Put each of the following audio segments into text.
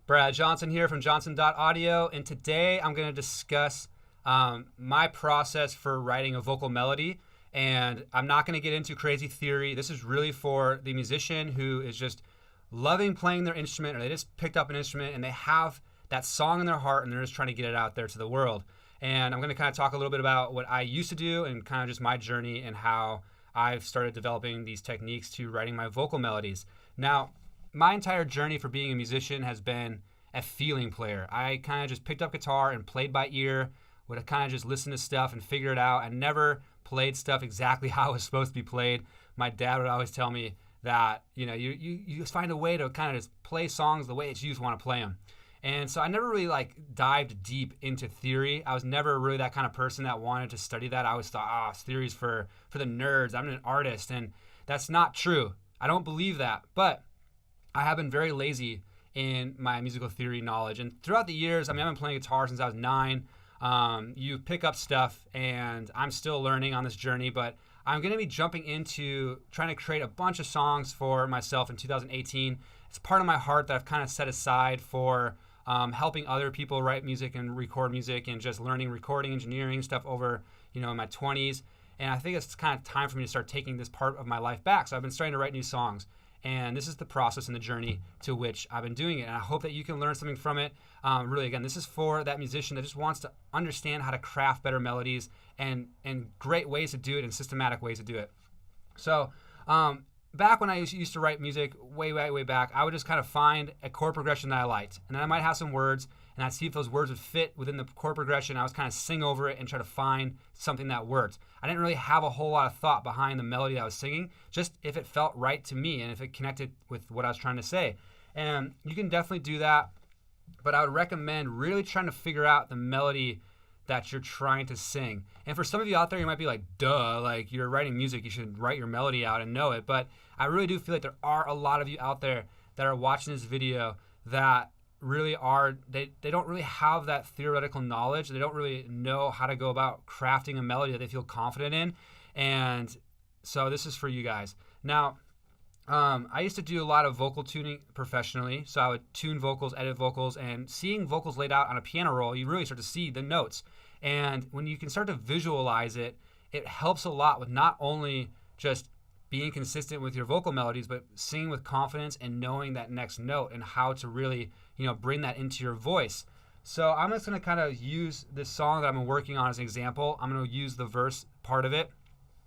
Brad Johnson here from johnson.audio, and today I'm going to discuss my process for writing a vocal melody. And I'm not going to get into crazy theory. This is really for the musician who is just loving playing their instrument, or they just picked up an instrument and they have that song in their heart and they're just trying to get it out there to the world. And I'm going to kind of talk a little bit about what I used to do and kind of just my journey and how I've started developing these techniques to writing my vocal melodies. Now, my entire journey for being a musician has been a feeling player. I kind of just picked up guitar and played by ear, would kind of just listen to stuff and figure it out. I never played stuff exactly how it was supposed to be played. My dad would always tell me that, you just find a way to kind of just play songs the way that you just want to play them. And so I never really dived deep into theory. I was never really that kind of person that wanted to study that. I always thought, theory's for the nerds. I'm an artist, and that's not true. I don't believe that, but I have been very lazy in my musical theory knowledge. And throughout the years, I've been playing guitar since I was 9. You pick up stuff, and I'm still learning on this journey, but I'm going to be jumping into trying to create a bunch of songs for myself in 2018. It's part of my heart that I've kind of set aside for helping other people write music and record music and just learning recording engineering stuff over, in my 20s. And I think it's kind of time for me to start taking this part of my life back. So I've been starting to write new songs. And this is the process and the journey to which I've been doing it. And I hope that you can learn something from it. Really, again, this is for that musician that just wants to understand how to craft better melodies and great ways to do it and systematic ways to do it. So back when I used to write music way back, I would just kind of find a chord progression that I liked. And then I might have some words, and I'd see if those words would fit within the chord progression. I was kind of sing over it and try to find something that worked. I didn't really have a whole lot of thought behind the melody I was singing, just if it felt right to me and if it connected with what I was trying to say. And you can definitely do that, but I would recommend really trying to figure out the melody that you're trying to sing. And for some of you out there, you might be like, duh, like you're writing music, you should write your melody out and know it. But I really do feel like there are a lot of you out there that are watching this video that really are, they don't really have that theoretical knowledge. They don't really know how to go about crafting a melody that they feel confident in. And so this is for you guys. Now, I used to do a lot of vocal tuning professionally. So I would tune vocals, edit vocals, and seeing vocals laid out on a piano roll, you really start to see the notes. And when you can start to visualize it, it helps a lot with not only just being consistent with your vocal melodies, but singing with confidence and knowing that next note and how to really, bring that into your voice. So I'm just going to kind of use this song that I've been working on as an example. I'm going to use the verse part of it.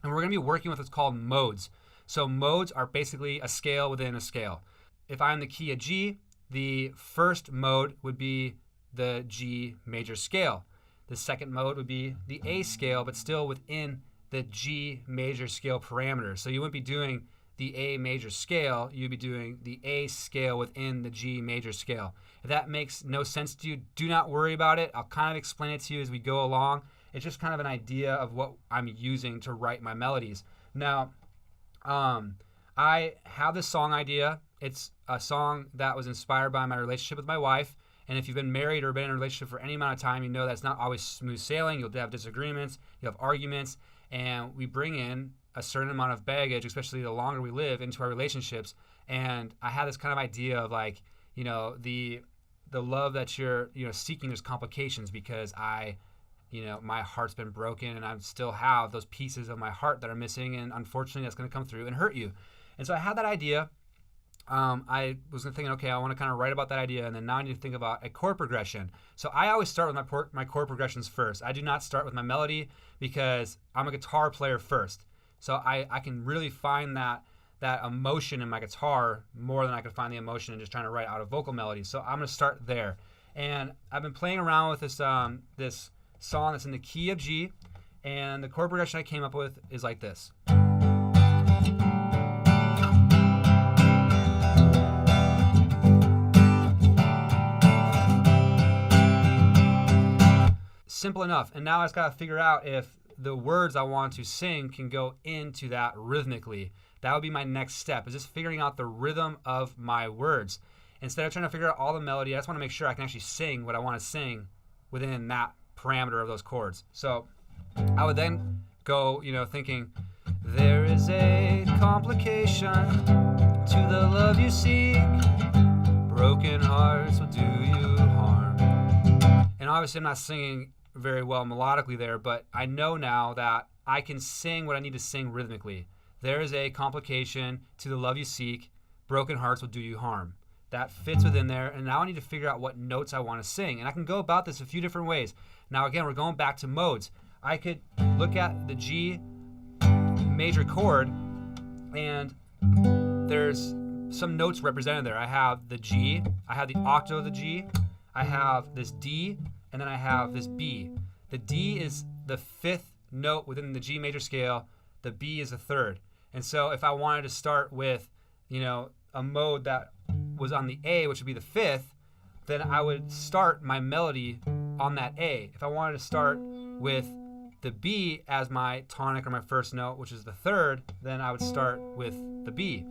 And we're going to be working with what's called modes. So modes are basically a scale within a scale. If I'm in the key of G, the first mode would be the G major scale. The second mode would be the A scale, but still within the G major scale parameters. So you wouldn't be doing the A major scale, you'd be doing the A scale within the G major scale. If that makes no sense to you, do not worry about it. I'll kind of explain it to you as we go along. It's just kind of an idea of what I'm using to write my melodies. Now, I have this song idea. It's a song that was inspired by my relationship with my wife. And if you've been married or been in a relationship for any amount of time, you know that's not always smooth sailing. You'll have disagreements, you'll have arguments, and we bring in a certain amount of baggage, especially the longer we live, into our relationships. And I had this kind of idea of the love that you're, seeking, there's complications because my heart's been broken and I still have those pieces of my heart that are missing, and unfortunately that's going to come through and hurt you. And so I had that idea. I was thinking, okay, I want to kind of write about that idea, and then now I need to think about a chord progression. So I always start with my chord progressions first. I do not start with my melody because I'm a guitar player first. So I can really find that emotion in my guitar more than I could find the emotion in just trying to write out a vocal melody. So I'm going to start there. And I've been playing around with this this song that's in the key of G, and the chord progression I came up with is like this. Simple enough. And now I just got to figure out if the words I want to sing can go into that rhythmically. That would be my next step, is just figuring out the rhythm of my words. Instead of trying to figure out all the melody, I just want to make sure I can actually sing what I want to sing within that parameter of those chords. So I would then go, thinking, there is a complication to the love you seek. broken hearts will do you harm. And obviously I'm not singing very well melodically there, but I know now that I can sing what I need to sing rhythmically. There is a complication to the love you seek, broken hearts will do you harm. That fits within there, and now I need to figure out what notes I want to sing. And I can go about this a few different ways. Now again, we're going back to modes. I could look at the G major chord, and there's some notes represented there. I have the G, I have the octave of the G, I have this D, and then I have this B. The D is the fifth note within the G major scale, the B is the third. And so if I wanted to start with, a mode that was on the A, which would be the fifth, then I would start my melody on that A. If I wanted to start with the B as my tonic or my first note, which is the third, then I would start with the B.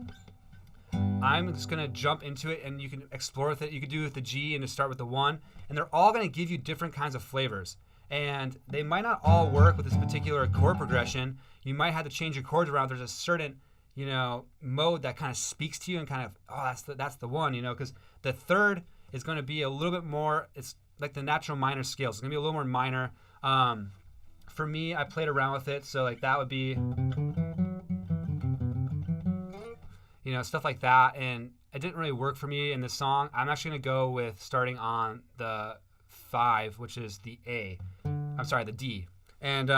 I'm just gonna jump into it, and you can explore with it. You could do it with the G and just start with the one, and they're all gonna give you different kinds of flavors. And they might not all work with this particular chord progression. You might have to change your chords around. There's a certain, mode that kind of speaks to you and kind of, that's the one, because the third is going to be a little bit more, it's like the natural minor scales. It's going to be a little more minor. For me, I played around with it, so like that would be, stuff like that, and it didn't really work for me in this song. I'm actually going to go with starting on the 5, which is the A. I'm sorry, the D. And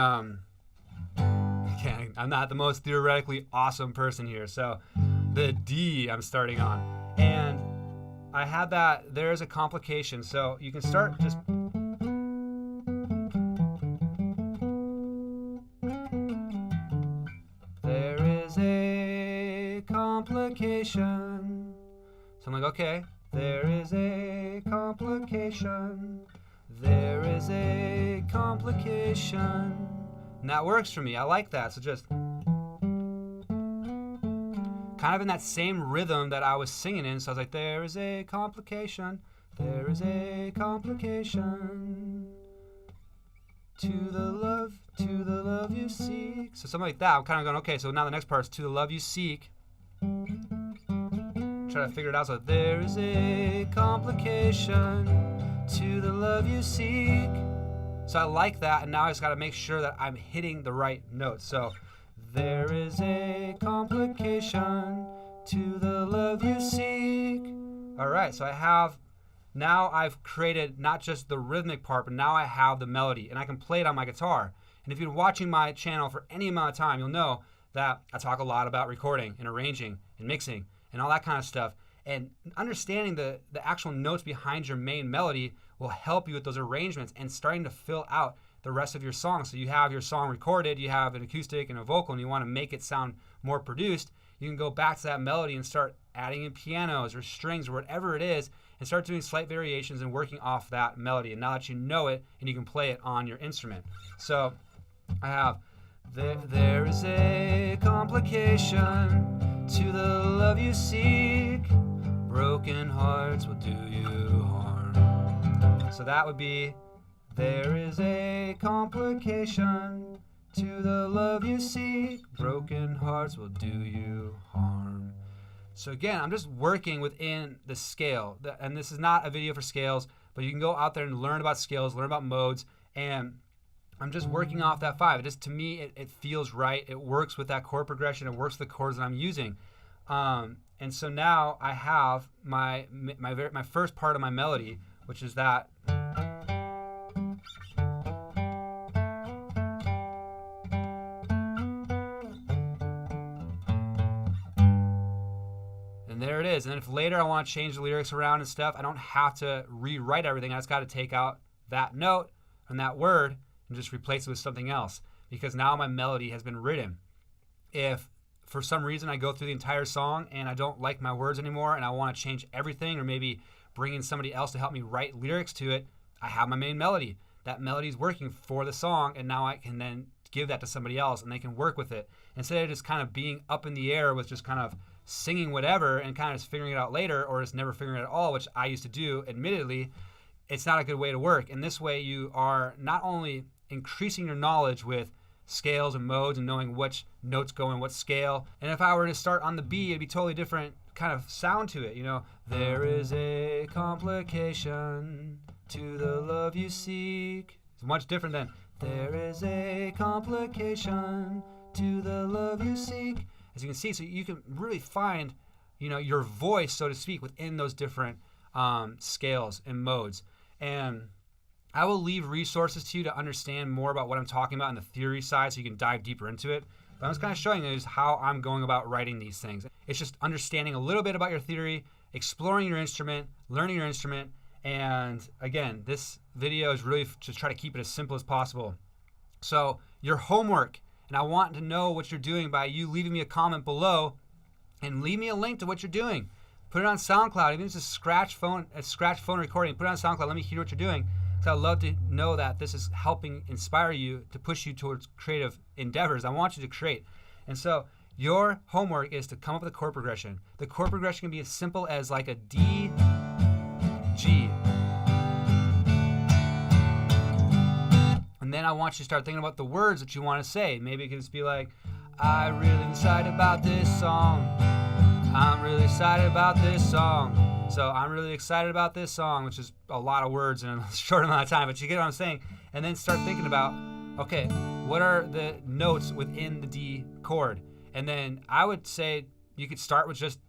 again, I'm not the most theoretically awesome person here, so the D I'm starting on. And I had that, there's a complication, so you can start just there is a complication. So I'm like, okay, there is a complication. There is a complication. And that works for me. I like that. So just kind of in that same rhythm that I was singing in. So I was like, there is a complication. There is a complication. To the love you seek. So something like that. I'm kind of going, okay, so now the next part is to the love you seek. Try to figure it out. So there is a complication to the love you seek. So I like that, and now I just got to make sure that I'm hitting the right notes. So there is a complication to the love you seek. All right, so now I've created not just the rhythmic part, but now I have the melody, and I can play it on my guitar. And if you've been watching my channel for any amount of time, you'll know that I talk a lot about recording and arranging and mixing and all that kind of stuff. And understanding the actual notes behind your main melody will help you with those arrangements and starting to fill out the rest of your song. So you have your song recorded, you have an acoustic and a vocal, and you want to make it sound more produced. You can go back to that melody and start adding in pianos or strings or whatever it is, and start doing slight variations and working off that melody. And now that you know it, and you can play it on your instrument. So I have, there is a complication to the love you seek. Broken hearts will do you harm. So that would be, there is a complication to the love you seek. Broken hearts will do you harm. So again, I'm just working within the scale. And this is not a video for scales, but you can go out there and learn about scales, learn about modes, and I'm just working off that 5. To me, it feels right. It works with that chord progression. It works with the chords that I'm using. And so now I have my first part of my melody, which is that. And there it is. And then if later I want to change the lyrics around and stuff, I don't have to rewrite everything. I just got to take out that note and that word and just replace it with something else, because now my melody has been written. If for some reason I go through the entire song and I don't like my words anymore and I want to change everything, or maybe bring in somebody else to help me write lyrics to it, I have my main melody. That melody is working for the song, and now I can then give that to somebody else and they can work with it. Instead of just kind of being up in the air with just kind of singing whatever and kind of just figuring it out later, or just never figuring it at all, which I used to do, admittedly, it's not a good way to work. And this way you are not only increasing your knowledge with scales and modes and knowing which notes go in what scale. And if I were to start on the B, it'd be totally different kind of sound to it, you know. There is a complication to the love you seek. It's much different than there is a complication to the love you seek. As you can see, so you can really find, you know, your voice, so to speak, within those different scales and modes. And I will leave resources to you to understand more about what I'm talking about in the theory side, so you can dive deeper into it. But I'm just kind of showing you how I'm going about writing these things. It's just understanding a little bit about your theory, exploring your instrument, learning your instrument. And again, this video is really to try to keep it as simple as possible. So your homework, and I want to know what you're doing by you leaving me a comment below and leave me a link to what you're doing. Put it on SoundCloud, even if it's a scratch phone recording, put it on SoundCloud, let me hear what you're doing. Because I'd love to know that this is helping inspire you to push you towards creative endeavors. I want you to create. And so your homework is to come up with a chord progression. The chord progression can be as simple as like a D, G. And then I want you to start thinking about the words that you want to say. Maybe it can just be like, I really excited about this song. I'm really excited about this song. So I'm really excited about this song, which is a lot of words in a short amount of time, but you get what I'm saying. And then start thinking about, okay, what are the notes within the D chord? And then I would say you could start with just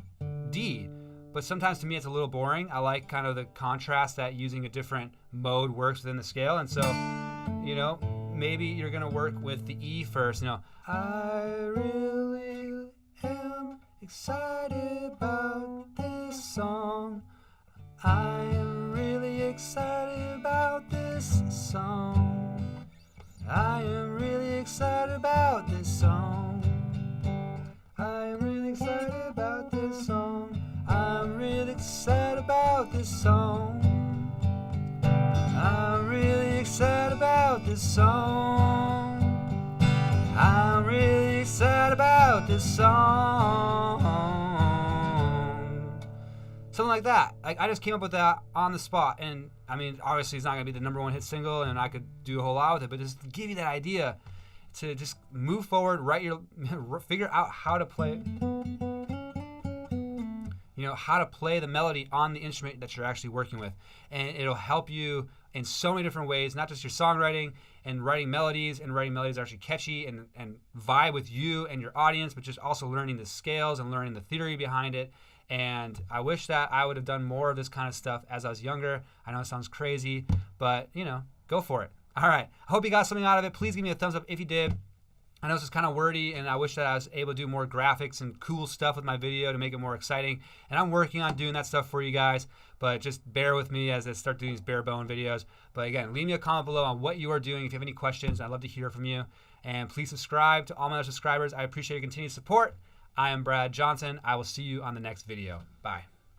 D. But sometimes to me it's a little boring. I like kind of the contrast that using a different mode works within the scale. And so, you know, maybe you're going to work with the E first. You know, I really am excited about this song. I am really excited about this song. I am really excited about this song. I am really excited about this song. I'm really excited about this song. I'm really excited about this song. I'm really excited about this song. Something like that. Like, I just came up with that on the spot. And I mean, obviously it's not going to be the #1 hit single and I could do a whole lot with it, but just to give you that idea to just move forward, figure out how to play, you know, how to play the melody on the instrument that you're actually working with. And it'll help you in so many different ways, not just your songwriting and writing melodies that are actually catchy and vibe with you and your audience, but just also learning the scales and learning the theory behind it. And I wish that I would have done more of this kind of stuff as I was younger. I know it sounds crazy, but, you know, go for it. All right. I hope you got something out of it. Please give me a thumbs up if you did. I know this is kind of wordy, and I wish that I was able to do more graphics and cool stuff with my video to make it more exciting. And I'm working on doing that stuff for you guys, but just bear with me as I start doing these bare bone videos. But again, leave me a comment below on what you are doing. If you have any questions, I'd love to hear from you. And please subscribe to all my other subscribers. I appreciate your continued support. I am Brad Johnson. I will see you on the next video. Bye.